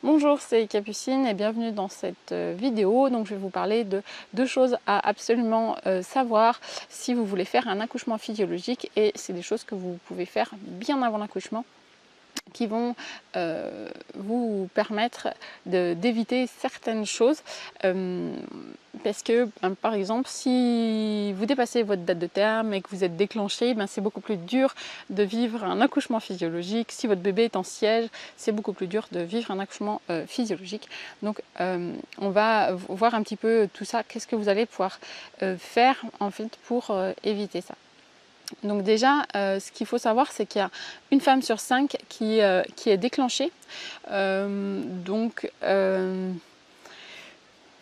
Bonjour, c'est Capucine et bienvenue dans cette vidéo. Donc je vais vous parler de deux choses à absolument savoir si vous voulez faire un accouchement physiologique, et c'est des choses que vous pouvez faire bien avant l'accouchement qui vont vous permettre d'éviter certaines choses. Parce que, par exemple, si vous dépassez votre date de terme et que vous êtes déclenché, c'est beaucoup plus dur de vivre un accouchement physiologique. Si votre bébé est en siège, c'est beaucoup plus dur de vivre un accouchement physiologique. Donc, on va voir un petit peu tout ça. Qu'est-ce que vous allez pouvoir faire en fait pour éviter ça? Donc déjà, ce qu'il faut savoir, c'est qu'il y a une femme sur 5 qui est déclenchée.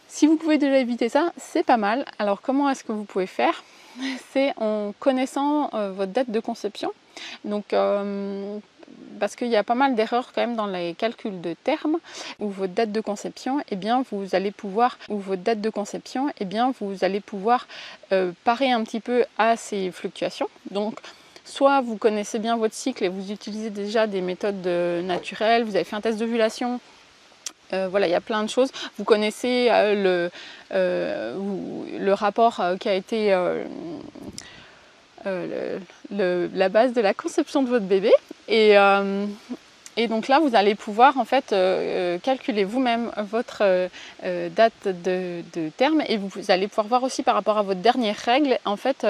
Si vous pouvez déjà éviter ça, c'est pas mal. Alors comment est-ce que vous pouvez faire? C'est en connaissant votre date de conception. Donc, parce qu'il y a pas mal d'erreurs quand même dans les calculs de terme, où votre date de conception, vous allez pouvoir parer un petit peu à ces fluctuations. Donc, soit vous connaissez bien votre cycle et vous utilisez déjà des méthodes naturelles, vous avez fait un test d'ovulation. Voilà, il y a plein de choses. Vous connaissez le rapport qui a été la base de la conception de votre bébé. Et donc là, vous allez pouvoir en fait calculer vous-même votre date de terme, et vous allez pouvoir voir aussi par rapport à votre dernière règle en fait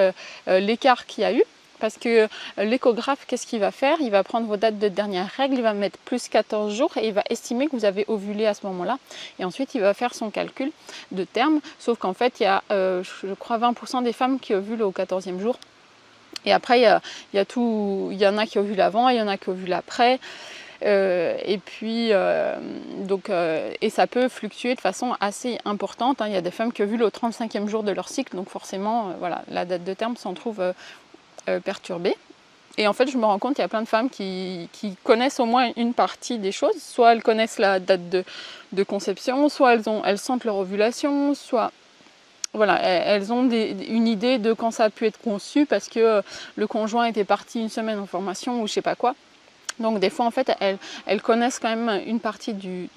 l'écart qu'il y a eu. Parce que l'échographe, qu'est-ce qu'il va faire? Il va prendre vos dates de dernière règle, il va mettre plus 14 jours et il va estimer que vous avez ovulé à ce moment-là. Et ensuite, il va faire son calcul de terme. Sauf qu'en fait, il y a, je crois, 20% des femmes qui ovulent au 14e jour. Et après, il y en a qui ovulent avant, il y en a qui ovulent après. Et ça peut fluctuer de façon assez importante. Il y a des femmes qui ovulent au 35e jour de leur cycle. Donc forcément, voilà, la date de terme s'en trouve perturbée. Et en fait, je me rends compte qu'il y a plein de femmes qui connaissent au moins une partie des choses. Soit elles connaissent la date de conception, soit elles sentent leur ovulation, soit voilà, elles ont une idée de quand ça a pu être conçu parce que le conjoint était parti une semaine en formation ou je sais pas quoi. Donc des fois, en fait, elles connaissent quand même une partie du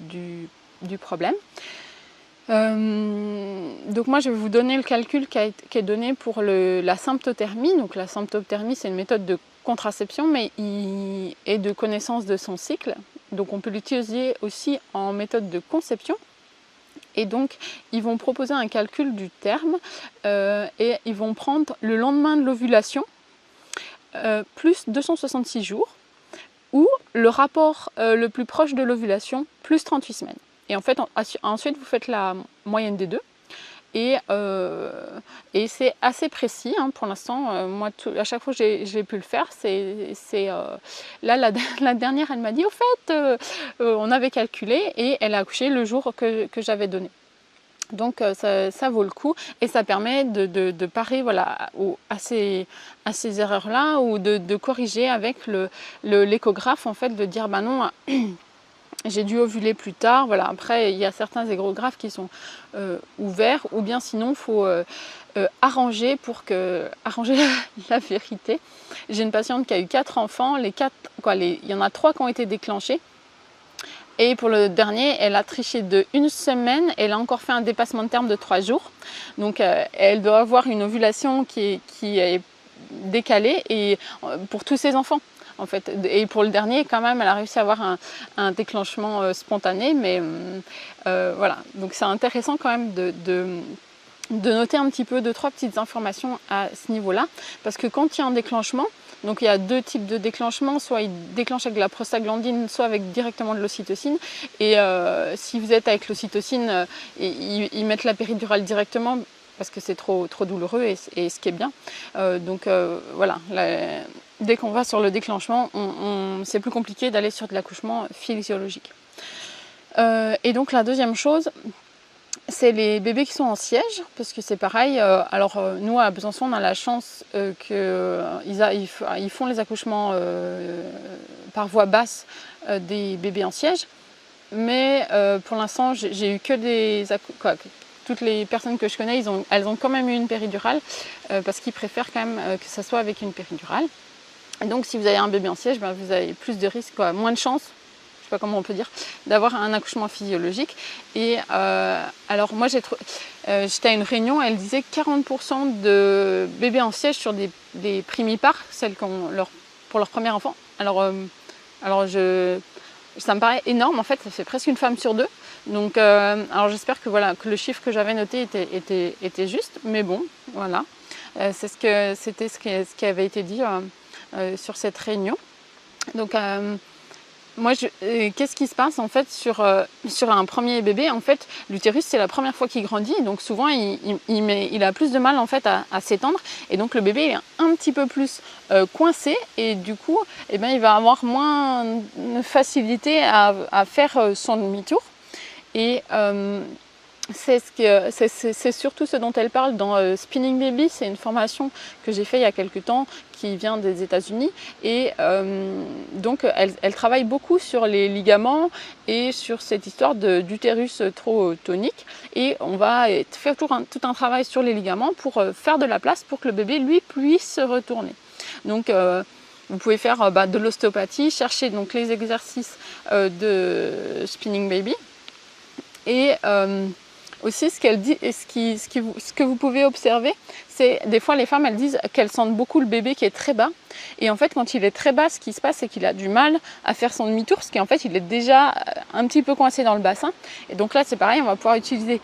problème. Donc moi je vais vous donner le calcul qui est donné pour la symptothermie. Donc la symptothermie, c'est une méthode de contraception et de connaissance de son cycle. Donc on peut l'utiliser aussi en méthode de conception. Et donc ils vont proposer un calcul du terme et ils vont prendre le lendemain de l'ovulation plus 266 jours, ou le rapport le plus proche de l'ovulation plus 38 semaines. Et en fait, ensuite, vous faites la moyenne des deux. Et c'est assez précis pour l'instant. Moi, à chaque fois que j'ai pu le faire, là, la dernière, elle m'a dit, au fait, on avait calculé, et elle a accouché le jour que j'avais donné. Donc ça vaut le coup, et ça permet de parer voilà, à ces erreurs-là, ou de corriger avec l'échographe, en fait, de dire, non, j'ai dû ovuler plus tard. Voilà. Après, il y a certains échographes qui sont ouverts, ou bien sinon, il faut arranger la vérité. J'ai une patiente qui a eu 4 enfants, il y en a 3 qui ont été déclenchés. Et pour le dernier, elle a triché de 1 semaine, elle a encore fait un dépassement de terme de 3 jours. Donc elle doit avoir une ovulation qui est décalée, et pour tous ses enfants. En fait. Et pour le dernier, quand même, elle a réussi à avoir un déclenchement spontané. Mais voilà, donc c'est intéressant quand même de noter un petit peu 2-3 petites informations à ce niveau-là. Parce que quand il y a un déclenchement, donc il y a 2 types de déclenchement, soit il déclenche avec de la prostaglandine, soit avec directement de l'ocytocine. Et si vous êtes avec l'ocytocine, ils mettent la péridurale directement, parce que c'est trop douloureux, et ce qui est bien. Voilà, dès qu'on va sur le déclenchement, c'est plus compliqué d'aller sur de l'accouchement physiologique. Et donc la deuxième chose, c'est les bébés qui sont en siège, parce que c'est pareil. Nous à Besançon, on a la chance qu'ils font les accouchements par voie basse des bébés en siège. Mais pour l'instant, j'ai eu que toutes les personnes que je connais, elles ont quand même eu une péridurale, parce qu'ils préfèrent quand même que ça soit avec une péridurale. Et donc si vous avez un bébé en siège, vous avez plus de risques, moins de chances sais pas comment on peut dire, d'avoir un accouchement physiologique. Et alors moi j'étais à une réunion, elle disait 40% de bébés en siège sur des primipares, celles pour leur premier enfant. Alors ça me paraît énorme, en fait, ça fait presque une femme sur deux. Donc alors j'espère que voilà, que le chiffre que j'avais noté était juste, mais bon, voilà. C'était ce qui avait été dit sur cette réunion. Donc moi, qu'est-ce qui se passe en fait sur un premier bébé? En fait, l'utérus, c'est la première fois qu'il grandit, donc souvent il a plus de mal en fait à s'étendre, et donc le bébé est un petit peu plus coincé, et du coup, eh ben, il va avoir moins de facilité à faire son demi-tour. Et c'est surtout ce dont elle parle dans Spinning Baby. C'est une formation que j'ai fait il y a quelques temps qui vient des États-Unis, et donc elle travaille beaucoup sur les ligaments et sur cette histoire d'utérus trop tonique, et on va faire tout un travail sur les ligaments pour faire de la place pour que le bébé lui puisse se retourner. Donc vous pouvez faire de l'ostéopathie, chercher donc les exercices de Spinning Baby, et aussi, ce qu'elle dit et ce que vous pouvez observer, c'est des fois les femmes elles disent qu'elles sentent beaucoup le bébé qui est très bas, et en fait quand il est très bas, ce qui se passe c'est qu'il a du mal à faire son demi-tour, parce qu'en fait il est déjà un petit peu coincé dans le bassin. Et donc là c'est pareil, on va pouvoir utiliser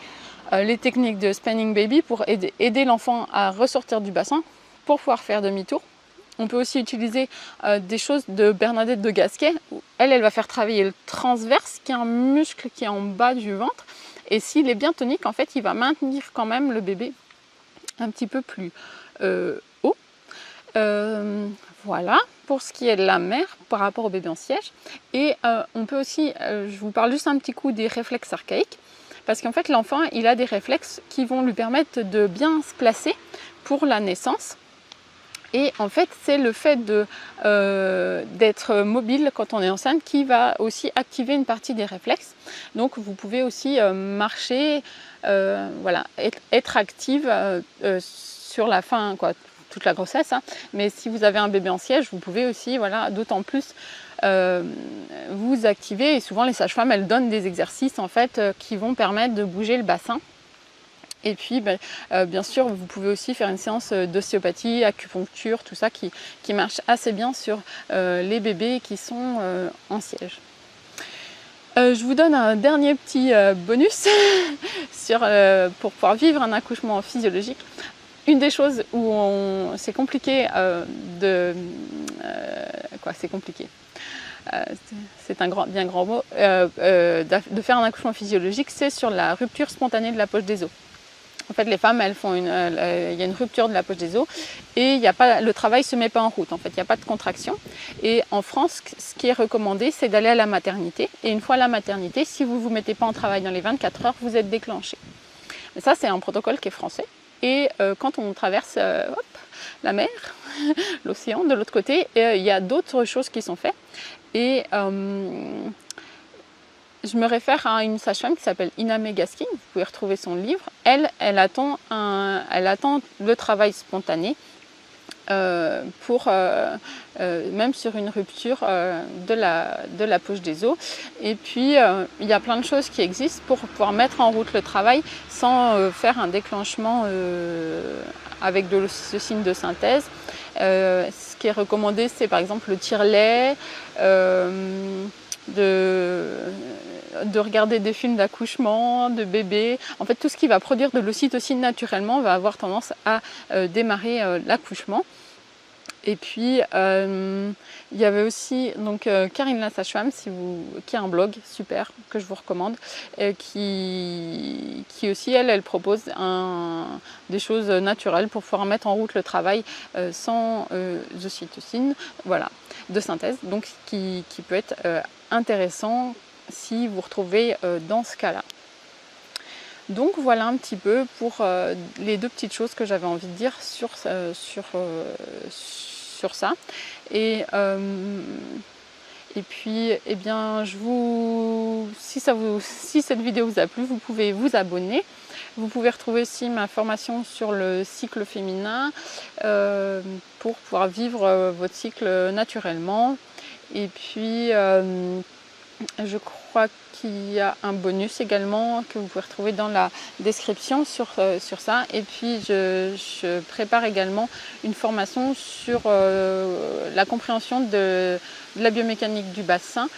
les techniques de Spinning Baby pour aider l'enfant à ressortir du bassin pour pouvoir faire demi-tour. On peut aussi utiliser des choses de Bernadette de Gasquet, où elle va faire travailler le transverse, qui est un muscle qui est en bas du ventre. Et s'il est bien tonique, en fait, il va maintenir quand même le bébé un petit peu plus haut. Voilà, pour ce qui est de la mère par rapport au bébé en siège. Et on peut aussi, je vous parle juste un petit coup des réflexes archaïques, parce qu'en fait, l'enfant, il a des réflexes qui vont lui permettre de bien se placer pour la naissance. Et en fait, c'est le fait d'être mobile quand on est enceinte qui va aussi activer une partie des réflexes. Donc vous pouvez aussi marcher, voilà, être active sur la fin, quoi, toute la grossesse. Hein. Mais si vous avez un bébé en siège, vous pouvez aussi, voilà, d'autant plus vous activer. Et souvent les sages-femmes, elles donnent des exercices en fait qui vont permettre de bouger le bassin. Et puis, bien sûr, vous pouvez aussi faire une séance d'ostéopathie, acupuncture, tout ça qui marche assez bien sur les bébés qui sont en siège. Je vous donne un dernier petit bonus pour pouvoir vivre un accouchement physiologique. Une des choses où c'est compliqué c'est compliqué. C'est un bien grand mot, de faire un accouchement physiologique, c'est sur la rupture spontanée de la poche des os. En fait, les femmes, il y a une rupture de la poche des os, et le travail ne se met pas en route. En fait, il n'y a pas de contraction. Et en France, ce qui est recommandé, c'est d'aller à la maternité. Et une fois à la maternité, si vous ne vous mettez pas en travail dans les 24 heures, vous êtes déclenché. Mais ça, c'est un protocole qui est français. Et quand on traverse la mer, l'océan, de l'autre côté, il y a d'autres choses qui sont faites. Et je me réfère à une sage-femme qui s'appelle Iname Gaskin, vous pouvez retrouver son livre. Elle attend le travail spontané même sur une rupture de la poche des os. Et puis il y a plein de choses qui existent pour pouvoir mettre en route le travail sans faire un déclenchement avec de l'ocytocine de synthèse. Ce qui est recommandé, c'est par exemple le tire-lait, de regarder des films d'accouchement, de bébé. En fait, tout ce qui va produire de l'ocytocine naturellement va avoir tendance à démarrer l'accouchement. Et puis, il y avait aussi donc, Karine la sage-femme, qui a un blog super que je vous recommande, qui aussi, elle propose des choses naturelles pour pouvoir mettre en route le travail sans ocytocine, voilà, de synthèse, donc qui peut être intéressant si vous retrouvez dans ce cas-là. Donc voilà un petit peu pour les deux petites choses que j'avais envie de dire sur ça. Et puis, eh bien, si cette vidéo vous a plu, vous pouvez vous abonner. Vous pouvez retrouver aussi ma formation sur le cycle féminin pour pouvoir vivre votre cycle naturellement. Et puis, Je crois qu'il y a un bonus également que vous pouvez retrouver dans la description sur ça. Et puis je prépare également une formation sur la compréhension de la biomécanique du bassin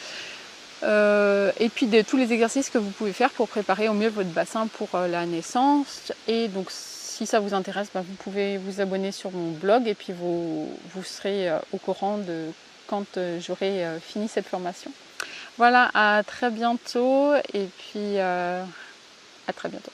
et puis de tous les exercices que vous pouvez faire pour préparer au mieux votre bassin pour la naissance. Et donc si ça vous intéresse, vous pouvez vous abonner sur mon blog et puis vous serez au courant de quand j'aurai fini cette formation. Voilà, à très bientôt et puis à très bientôt.